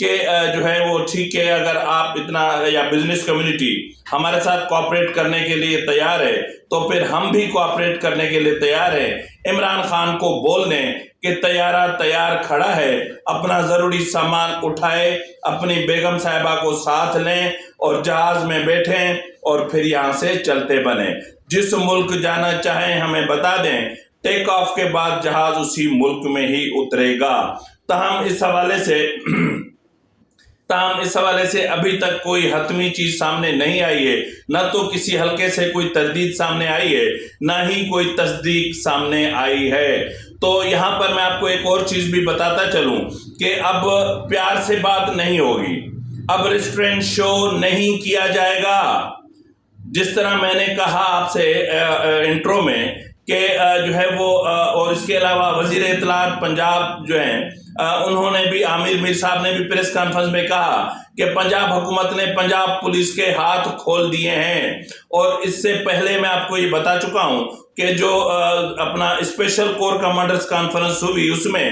کہ جو ہے وہ ٹھیک ہے، اگر آپ اتنا یا بزنس کمیونٹی ہمارے ساتھ کوآپریٹ کرنے کے لیے تیار ہے تو پھر ہم بھی کوآپریٹ کرنے کے لیے تیار ہیں۔ عمران خان کو بول دیں کہ طیارہ تیار کھڑا ہے، اپنا ضروری سامان اٹھائے، اپنی بیگم صاحبہ کو ساتھ لیں اور جہاز میں بیٹھیں اور پھر یہاں سے چلتے بنیں۔ جس ملک جانا چاہیں ہمیں بتا دیں، ٹیک آف کے بعد جہاز اسی ملک میں ہی اترے گا۔ تاہم اس حوالے سے ابھی تک کوئی حتمی چیز سامنے نہیں آئی ہے، نہ تو کسی حلقے سے کوئی تردید سامنے آئی ہے، نہ ہی کوئی تصدیق سامنے آئی ہے۔ تو یہاں پر میں آپ کو ایک اور چیز بھی بتاتا چلوں کہ اب پیار سے بات نہیں ہوگی، اب ریسٹورنٹ شو نہیں کیا جائے گا۔ جس طرح میں نے کہا آپ سے انٹرو میں کہ جو ہے وہ اور اس کے علاوہ وزیر اطلاعات پنجاب جو ہیں انہوں نے بھی، عامر میر صاحب نے بھی پریس کانفرنس میں کہا کہ پنجاب حکومت نے پنجاب پولیس کے ہاتھ کھول دیے ہیں۔ اور اس سے پہلے میں آپ کو یہ بتا چکا ہوں کہ جو اپنا اسپیشل کور کمانڈرز کانفرنس ہوئی اس میں،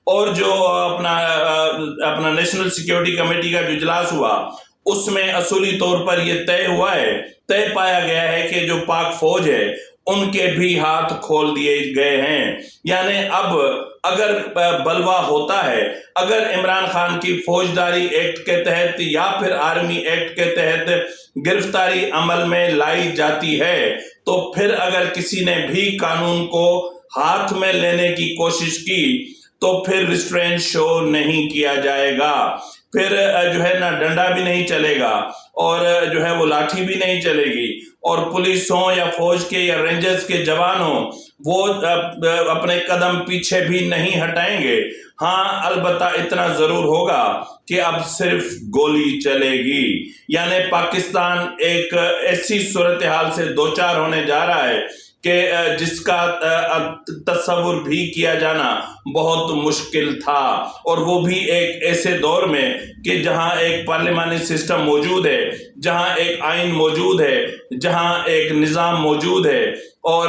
اور جو اپنا نیشنل سیکیورٹی کمیٹی کا جو اجلاس ہوا اس میں اصولی طور پر یہ طے پایا گیا ہے کہ جو پاک فوج ہے ان کے بھی ہاتھ کھول دیے گئے ہیں۔ یعنی اب اگر بلوا ہوتا ہے، اگر عمران خان کی فوجداری ایکٹ کے تحت یا پھر آرمی ایکٹ کے تحت گرفتاری عمل میں لائی جاتی ہے، تو پھر اگر کسی نے بھی قانون کو ہاتھ میں لینے کی کوشش کی تو پھر ریسٹورنٹ شو نہیں کیا جائے گا، پھر جو ہے نا ڈنڈا بھی نہیں چلے گا اور جو ہے وہ لاٹھی بھی نہیں چلے گی، اور پولیس ہوں یا فوج کے یا رینجرز کے جوان ہوں وہ اپنے قدم پیچھے بھی نہیں ہٹائیں گے۔ ہاں البتہ اتنا ضرور ہوگا کہ اب صرف گولی چلے گی۔ یعنی پاکستان ایک ایسی صورتحال سے دوچار ہونے جا رہا ہے کہ جس کا تصور بھی کیا جانا بہت مشکل تھا، اور وہ بھی ایک ایسے دور میں کہ جہاں ایک پارلیمانی سسٹم موجود ہے، جہاں ایک آئین موجود ہے، جہاں ایک نظام موجود ہے اور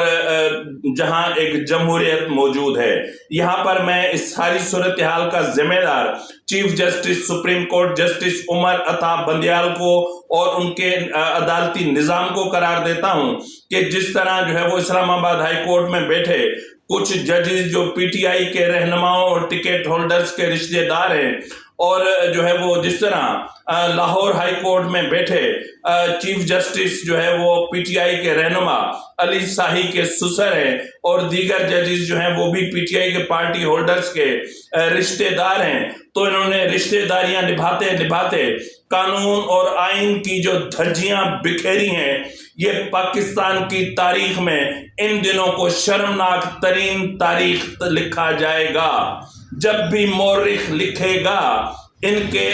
جہاں ایک جمہوریت موجود ہے۔ یہاں پر میں اس ساری صورتحال کا ذمہ دار chief justice supreme court justice Umar Ata Bandial کو اور ان کے عدالتی نظام کو قرار دیتا ہوں کہ جس طرح جو ہے وہ اسلام آباد ہائی کورٹ میں بیٹھے کچھ ججز جو پی ٹی آئی کے رہنماؤں اور ٹکٹ ہولڈرز کے رشتے دار ہیں، اور جو ہے وہ جس طرح لاہور ہائی کورٹ میں بیٹھے چیف جسٹس جو ہے وہ پی ٹی آئی کے رہنما علی شاہی کے سسر ہیں، اور دیگر ججز جو ہیں وہ بھی پی ٹی آئی کے پارٹی ہولڈرز کے رشتے دار ہیں، تو انہوں نے رشتے داریاں نبھاتے قانون اور آئین کی جو دھجیاں بکھیری ہیں، یہ پاکستان کی تاریخ میں ان دنوں کو شرمناک ترین تاریخ لکھا جائے گا۔ جب بھی مورخ لکھے گا ان کے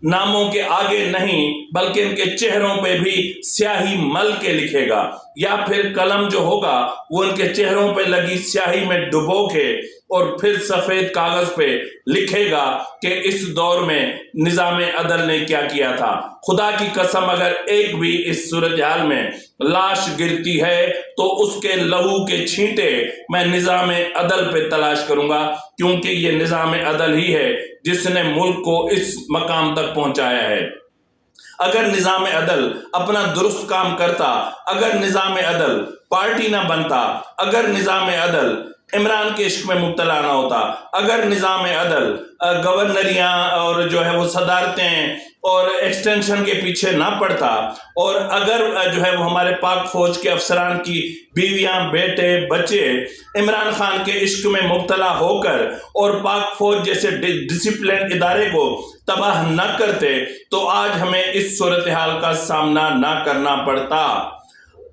ناموں کے آگے نہیں بلکہ ان کے چہروں پہ بھی سیاہی مل کے لکھے گا، یا پھر قلم جو ہوگا وہ ان کے چہروں پہ لگی سیاہی میں ڈبو کے اور پھر سفید کاغذ پہ لکھے گا کہ اس دور میں نظام عدل نے کیا کیا تھا۔ خدا کی قسم اگر ایک بھی اس صورتحال میں لاش گرتی ہے تو اس کے لہو کے چھینٹے میں نظام عدل پہ تلاش کروں گا، کیونکہ یہ نظام عدل ہی ہے جس نے ملک کو اس مقام تک پہنچایا ہے۔ اگر نظام عدل اپنا درست کام کرتا، اگر نظام عدل پارٹی نہ بنتا، اگر نظام عدل عمران کے عشق میں مبتلا نہ ہوتا، اگر نظام عدل گورنریاں اور جو ہے وہ صدارتیں اور ایکسٹینشن کے پیچھے نہ پڑتا، اور اگر جو ہے وہ ہمارے پاک فوج کے افسران کی بیویاں، بیٹے، بچے عمران خان کے عشق میں مبتلا ہو کر اور پاک فوج جیسے ڈسپلن ادارے کو تباہ نہ کرتے، تو آج ہمیں اس صورتحال کا سامنا نہ کرنا پڑتا۔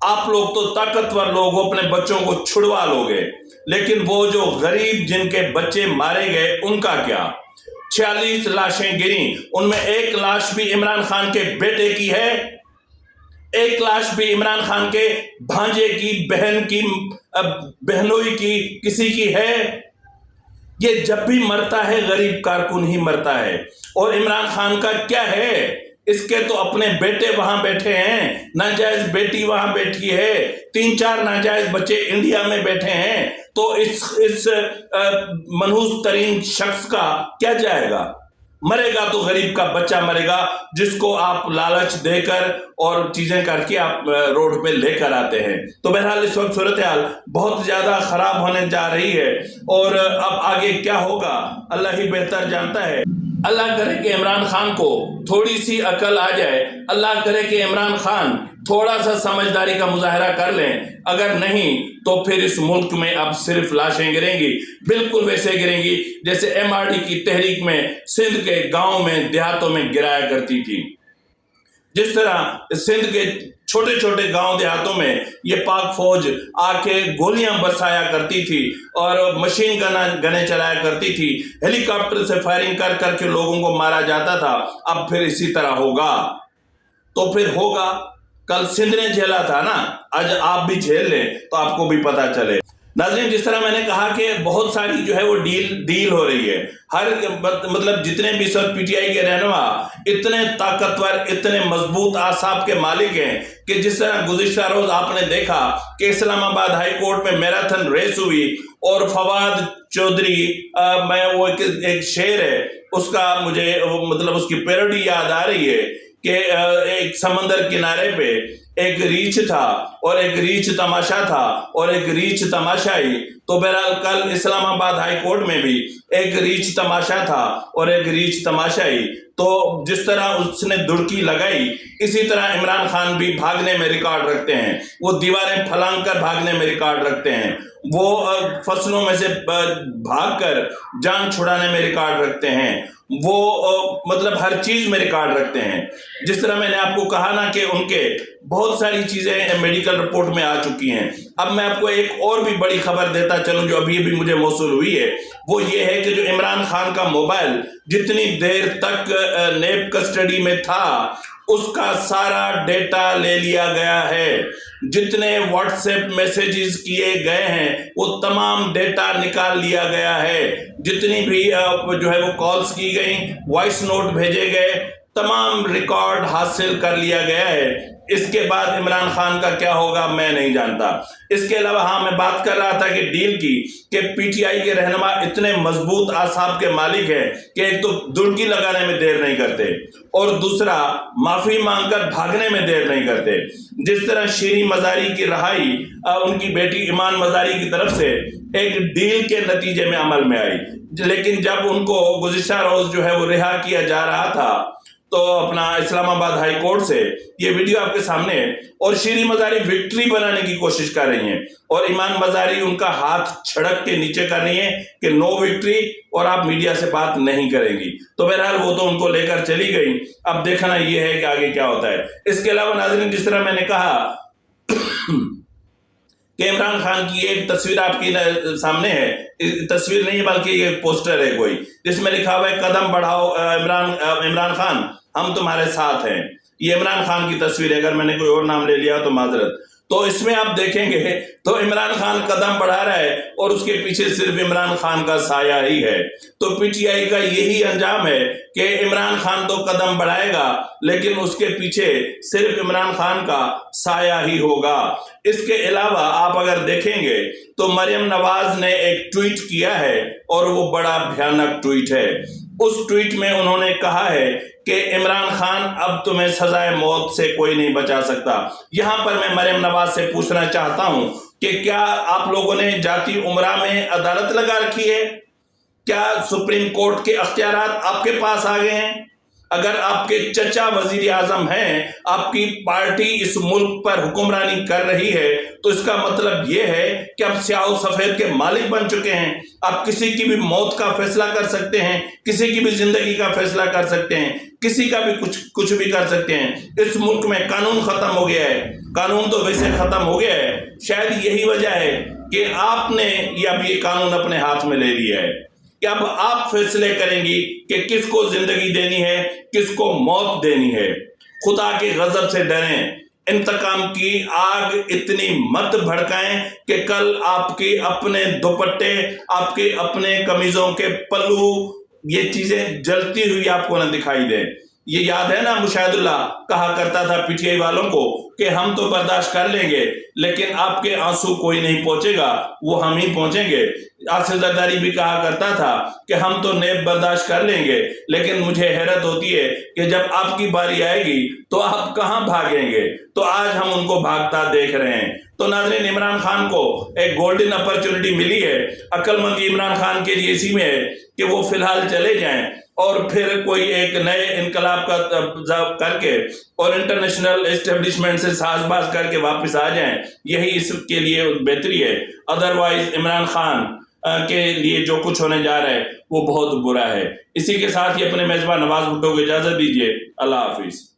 آپ لوگ تو طاقتور لوگ ہو، اپنے بچوں کو چھڑوا لوگے، لیکن وہ جو غریب جن کے بچے مارے گئے ان کا کیا؟ 46 لاشیں گریں، ان میں ایک لاش بھی عمران خان کے بیٹے کی ہے، ایک لاش بھی عمران خان کے بھانجے کی، بہن کی، بہنوئی کی، کسی کی ہے۔ یہ جب بھی مرتا ہے غریب کارکن ہی مرتا ہے، اور عمران خان کا کیا ہے؟ اس کے تو اپنے بیٹے وہاں بیٹھے ہیں، ناجائز بیٹی وہاں بیٹھی ہے، 3-4 ناجائز بچے انڈیا میں بیٹھے ہیں، تو اس منحوس ترین شخص کا کیا جائے گا؟ مرے گا تو غریب کا بچہ مرے گا جس کو آپ لالچ دے کر اور چیزیں کر کے آپ روڈ پہ لے کر آتے ہیں۔ تو بہرحال اس وقت صورتحال بہت زیادہ خراب ہونے جا رہی ہے، اور اب آگے کیا ہوگا اللہ ہی بہتر جانتا ہے۔ اللہ کرے کہ عمران خان کو تھوڑی سی عقل آ جائے، اللہ کرے کہ عمران خان تھوڑا سا سمجھداری کا مظاہرہ کر لیں، اگر نہیں تو پھر اس ملک میں اب صرف لاشیں گریں گی، بالکل ویسے گریں گی جیسے MRD کی تحریک میں سندھ کے گاؤں میں دیہاتوں میں گرایا کرتی تھی۔ جس طرح سندھ کے چھوٹے چھوٹے گاؤں دیہاتوں میں یہ پاک فوج آ کے گولیاں برسایا کرتی تھی اور مشین گنیں چلایا کرتی تھی، ہیلی کاپٹر سے فائرنگ کر کر کے لوگوں کو مارا جاتا تھا، اب پھر اسی طرح ہوگا۔ تو پھر ہوگا، کل سندھ نے جھیلا تھا نا، آج آپ بھی جھیل لیں تو آپ کو بھی پتا چلے۔ ناظرین، جس طرح میں نے کہا کہ بہت ساری جو ہے وہ ڈیل ہو رہی ہے، ہر مطلب جتنے بھی سب PTI کے رہنما اتنے طاقتور، اتنے مضبوط اعصاب کے مالک ہیں کہ جس طرح گزشتہ روز آپ نے دیکھا کہ اسلام آباد ہائی کورٹ میں میراتھن ریس ہوئی اور فواد چودھری، میں وہ ایک شعر ہے اس کا مجھے مطلب اس کی پیروڈی یاد آ رہی ہے کہ ایک سمندر کنارے پہ ایک ریچھ تھا اور ایک ریچھ تماشا تھا اور ایک ریچھ تماشائی۔ تو بہرحال کل اسلام آباد ہائی کورٹ میں بھی ایک ریچھ تماشا تھا اور ایک ریچھ تماشائی۔ تو جس طرح اس نے دڑکی لگائی، اسی طرح عمران خان بھی بھاگنے میں ریکارڈ رکھتے ہیں، وہ دیواریں پھلانگ کر بھاگنے میں ریکارڈ رکھتے ہیں، وہ فصلوں میں سے بھاگ کر جان چھڑانے میں ریکارڈ رکھتے ہیں، وہ مطلب ہر چیز میں ریکارڈ رکھتے ہیں۔ جس طرح میں نے آپ کو کہا نا کہ ان کے بہت ساری چیزیں میڈیکل رپورٹ میں آ چکی ہیں۔ اب میں آپ کو ایک اور بھی بڑی خبر دیتا چلوں جو ابھی بھی مجھے موصول ہوئی ہے، وہ یہ ہے کہ جو عمران خان کا موبائل جتنی دیر تک نیب کسٹڈی میں تھا اس کا سارا ڈیٹا لے لیا گیا ہے، جتنے واٹس ایپ میسیجز کیے گئے ہیں وہ تمام ڈیٹا نکال لیا گیا ہے، جتنی بھی جو ہے وہ کالز کی گئیں، وائس نوٹ بھیجے گئے، تمام ریکارڈ حاصل کر لیا گیا ہے۔ اس کے بعد عمران خان کا کیا ہوگا میں نہیں جانتا۔ اس کے علاوہ ہاں میں بات کر رہا تھا کہ ڈیل کی، کہ PTI کے رہنما اتنے مضبوط اعصاب کے مالک ہیں کہ ایک تو دڑکی لگانے میں دیر نہیں کرتے اور دوسرا معافی مانگ کر بھاگنے میں دیر نہیں کرتے۔ جس طرح شیریں مزاری کی رہائی ان کی بیٹی ایمان مزاری کی طرف سے ایک ڈیل کے نتیجے میں عمل میں آئی، لیکن جب ان کو گزشتہ روز جو ہے وہ رہا کیا جا رہا تھا تو اپنا اسلام آباد ہائی کورٹ سے، یہ ویڈیو آپ کے سامنے ہے، اور شیریں مزاری وکٹری بنانے کی کوشش کر رہی ہیں اور ایمان مزاری ان کا ہاتھ چھڑک کے نیچے کر رہی ہیں کہ نو وکٹری اور آپ میڈیا سے بات نہیں کریں گی۔ تو بہرحال وہ تو ان کو لے کر چلی گئی، اب دیکھنا یہ ہے کہ آگے کیا ہوتا ہے۔ اس کے علاوہ ناظرین، جس طرح میں نے کہا کہ عمران خان کی ایک تصویر آپ کی سامنے ہے، تصویر نہیں بلکہ یہ پوسٹر ہے کوئی، جس میں لکھا ہوا ہے قدم بڑھاؤ عمران خان، ہم تمہارے ساتھ ہیں۔ یہ عمران خان کی تصویر ہے، اگر میں نے کوئی اور نام لے لیا تو معذرت۔ تو اس میں آپ دیکھیں گے تو عمران خان قدم بڑھا رہا ہے اور اس کے پیچھے صرف عمران خان کا سایہ ہی ہے۔ تو PTI کا یہی انجام ہے کہ عمران خان تو قدم بڑھائے گا لیکن اس کے پیچھے صرف عمران خان کا سایہ ہی ہوگا۔ اس کے علاوہ آپ اگر دیکھیں گے تو مریم نواز نے ایک ٹویٹ کیا ہے اور وہ بڑا بھیانک ٹویٹ ہے۔ اس ٹویٹ میں انہوں نے کہا ہے کہ عمران خان اب تمہیں سزائے موت سے کوئی نہیں بچا سکتا۔ یہاں پر میں مریم نواز سے پوچھنا چاہتا ہوں کہ کیا آپ لوگوں نے جاتی عمرہ میں عدالت لگا رکھی ہے؟ کیا سپریم کورٹ کے اختیارات آپ کے پاس آ گئے ہیں؟ اگر آپ کے چچا وزیر اعظم ہیں، آپ کی پارٹی اس ملک پر حکمرانی کر رہی ہے، تو اس کا مطلب یہ ہے کہ آپ سیاہ و سفید کے مالک بن چکے ہیں۔ آپ کسی کی بھی موت کا فیصلہ کر سکتے ہیں، کسی کی بھی زندگی کا فیصلہ کر سکتے ہیں، کسی کا بھی کچھ بھی کر سکتے ہیں۔ اس ملک میں قانون ختم ہو گیا ہے، قانون تو ویسے ختم ہو گیا ہے، شاید یہی وجہ ہے کہ آپ نے اب یہ قانون اپنے ہاتھ میں لے لیا ہے کہ اب آپ فیصلے کریں گی کہ کس کو زندگی دینی ہے، کس کو موت دینی ہے۔ خدا کے غضب سے ڈریں، انتقام کی آگ اتنی مت بھڑکائیں کہ کل آپ کے اپنے دوپٹے، آپ کے اپنے قمیضوں کے پلو، یہ چیزیں جلتی ہوئی آپ کو نہ دکھائی دیں۔ یہ یاد ہے نا مشاہداللہ کہا کرتا تھا پی ٹی آئی والوں کو کہ ہم تو برداشت کر لیں گے لیکن آپ کے آنسو کوئی نہیں پہنچے گا، وہ ہم ہی پہنچیں گے۔ آصف زرداری بھی کہا کرتا تھا کہ ہم تو نیب برداشت کر لیں گے لیکن مجھے حیرت ہوتی ہے کہ جب آپ کی باری آئے گی تو آپ کہاں بھاگیں گے؟ تو آج ہم ان کو بھاگتا دیکھ رہے ہیں۔ تو ناظرین، عمران خان کو ایک گولڈن اپرچونٹی ملی ہے۔ عقل مندی عمران خان کے لیے اسی میں ہے کہ وہ فی الحال چلے جائیں اور پھر کوئی ایک نئے انقلاب کا کر کے اور انٹرنیشنل اسٹیبلشمنٹ سے ساز باز کر کے واپس آ جائیں، یہی اس کے لیے بہتری ہے۔ ادروائز عمران خان کے لیے جو کچھ ہونے جا رہا ہے وہ بہت برا ہے۔ اسی کے ساتھ ہی اپنے میزبان نواز بھٹو کو اجازت دیجیے۔ اللہ حافظ۔